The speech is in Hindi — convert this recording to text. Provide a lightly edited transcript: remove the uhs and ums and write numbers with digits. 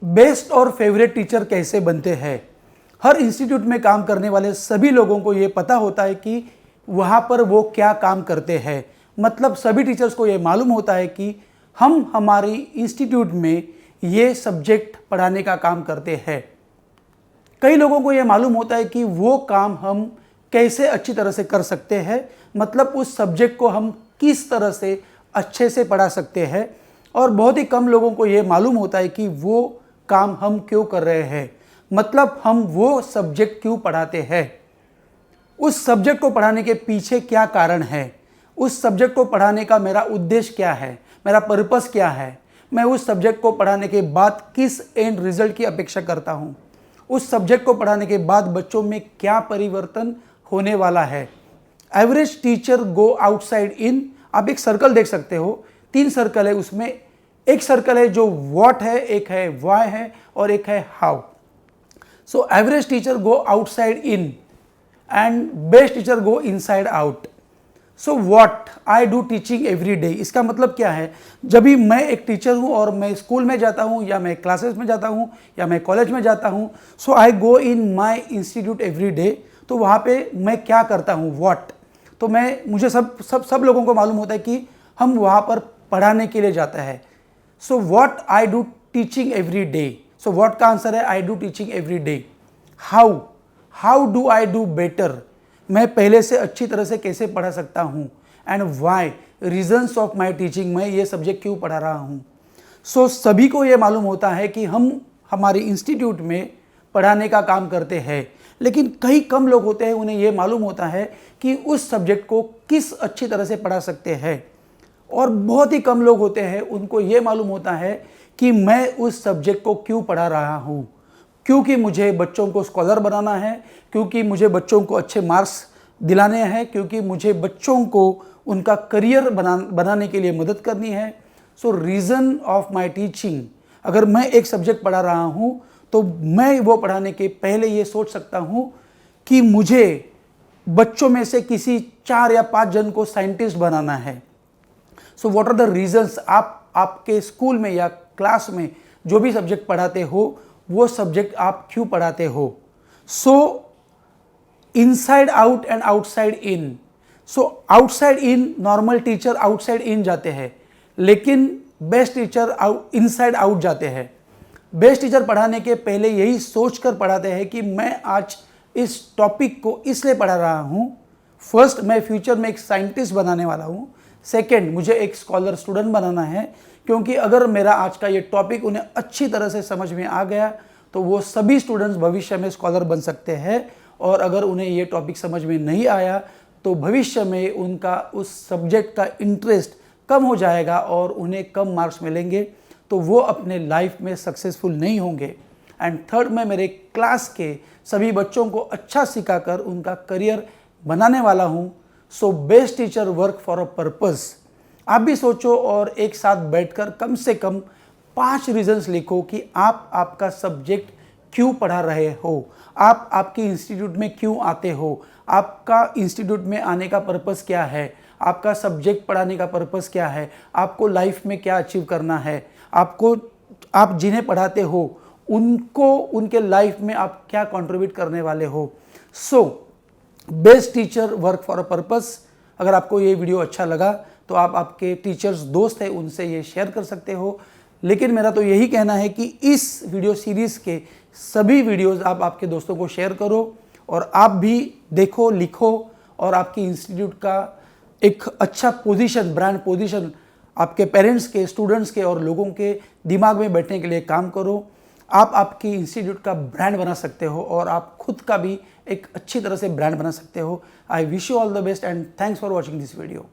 बेस्ट और फेवरेट टीचर कैसे बनते हैं। हर इंस्टीट्यूट में काम करने वाले सभी लोगों को ये पता होता है कि वहाँ पर वो क्या काम करते हैं। मतलब सभी टीचर्स को ये मालूम होता है कि हम हमारी इंस्टीट्यूट में ये सब्जेक्ट पढ़ाने का काम करते हैं। कई लोगों को ये मालूम होता है कि वो काम हम कैसे अच्छी तरह से कर सकते हैं, मतलब उस सब्जेक्ट को हम किस तरह से अच्छे से पढ़ा सकते हैं। और बहुत ही कम लोगों को ये मालूम होता है कि वो काम हम क्यों कर रहे हैं, मतलब हम वो सब्जेक्ट क्यों पढ़ाते हैं, उस सब्जेक्ट को पढ़ाने के पीछे क्या कारण है, उस सब्जेक्ट को पढ़ाने का मेरा उद्देश्य क्या है, मेरा पर्पस क्या है, मैं उस सब्जेक्ट को पढ़ाने के बाद किस एंड रिजल्ट की अपेक्षा करता हूँ, उस सब्जेक्ट को पढ़ाने के बाद बच्चों में क्या परिवर्तन होने वाला है। Average teacher go outside in, आप एक सर्कल देख सकते हो, 3 सर्कल है, उसमें एक सर्कल है जो व्हाट है, एक है व्हाई है और एक है how. So average teacher go outside in and best teacher go inside out. So what I do teaching every day, इसका मतलब क्या है, जब भी मैं एक टीचर हूँ और मैं स्कूल में जाता हूँ या मैं क्लासेस में जाता हूँ या मैं कॉलेज में जाता हूँ, सो आई गो इन माई इंस्टीट्यूट एवरी डे, तो वहाँ पे मैं क्या करता हूँ, व्हाट। तो मुझे सब लोगों को मालूम होता है कि हम वहाँ पर पढ़ाने के लिए जाते हैं। So what I do teaching every day, so what का आंसर है I do teaching every day. How do I do better, मैं पहले से अच्छी तरह से कैसे पढ़ा सकता हूँ। And why, reasons of my teaching, मैं ये सब्जेक्ट क्यों पढ़ा रहा हूँ। सो सभी को ये मालूम होता है कि हम हमारी इंस्टीट्यूट में पढ़ाने का काम करते हैं, लेकिन कई कम लोग होते हैं उन्हें ये मालूम होता है कि उस सब्जेक्ट को किस अच्छी तरह से पढ़ा सकते हैं। और बहुत ही कम लोग होते हैं उनको ये मालूम होता है कि मैं उस सब्जेक्ट को क्यों पढ़ा रहा हूँ, क्योंकि मुझे बच्चों को स्कॉलर बनाना है, क्योंकि मुझे बच्चों को अच्छे मार्क्स दिलाने हैं, क्योंकि मुझे बच्चों को उनका करियर बनाने के लिए मदद करनी है। सो रीज़न ऑफ माई टीचिंग, अगर मैं एक सब्जेक्ट पढ़ा रहा हूँ तो मैं वो पढ़ाने के पहले ये सोच सकता हूँ कि मुझे बच्चों में से किसी 4 या 5 जन को साइंटिस्ट बनाना है। So what are the reasons, आप आपके स्कूल में या क्लास में जो भी सब्जेक्ट पढ़ाते हो वो सब्जेक्ट आप क्यों पढ़ाते हो। सो inside out and outside in, so outside in, normal teacher outside in जाते हैं, लेकिन बेस्ट टीचर इनसाइड आउट जाते हैं। बेस्ट टीचर पढ़ाने के पहले यही सोच कर पढ़ाते हैं कि मैं आज इस टॉपिक को इसलिए पढ़ा रहा हूँ, फर्स्ट मैं फ्यूचर में एक साइंटिस्ट बनाने वाला हूँ, सेकेंड मुझे एक स्कॉलर स्टूडेंट बनाना है, क्योंकि अगर मेरा आज का ये टॉपिक उन्हें अच्छी तरह से समझ में आ गया तो वो सभी स्टूडेंट्स भविष्य में स्कॉलर बन सकते हैं। और अगर उन्हें ये टॉपिक समझ में नहीं आया तो भविष्य में उनका उस सब्जेक्ट का इंटरेस्ट कम हो जाएगा और उन्हें कम मार्क्स मिलेंगे, तो वो अपने लाइफ में सक्सेसफुल नहीं होंगे। एंड थर्ड, मैं मेरे क्लास के सभी बच्चों को अच्छा सिखाकर उनका करियर बनाने वाला हूँ। So best teacher work for a purpose. आप भी सोचो और एक साथ बैठकर कम से कम 5 रीजंस लिखो कि आप आपका सब्जेक्ट क्यों पढ़ा रहे हो, आप आपकी इंस्टीट्यूट में क्यों आते हो, आपका इंस्टीट्यूट में आने का पर्पस क्या है, आपका सब्जेक्ट पढ़ाने का पर्पस क्या है, आपको लाइफ में क्या अचीव करना है, आप जिन्हें पढ़ाते हो उनको उनके लाइफ में आप क्या कंट्रीब्यूट करने वाले हो। So best teacher work for a purpose. अगर आपको ये वीडियो अच्छा लगा तो आप आपके टीचर्स दोस्त हैं उनसे ये शेयर कर सकते हो, लेकिन मेरा तो यही कहना है कि इस वीडियो सीरीज़ के सभी वीडियोस आप आपके दोस्तों को शेयर करो और आप भी देखो, लिखो और आपकी इंस्टीट्यूट का एक अच्छा पोजीशन, ब्रांड पोजीशन आपके पेरेंट्स के, स्टूडेंट्स के और लोगों के दिमाग में बैठने के लिए काम करो। आप आपकी इंस्टीट्यूट का ब्रांड बना सकते हो और आप खुद का भी एक अच्छी तरह से ब्रांड बना सकते हो। I wish you all the best and thanks for watching this video.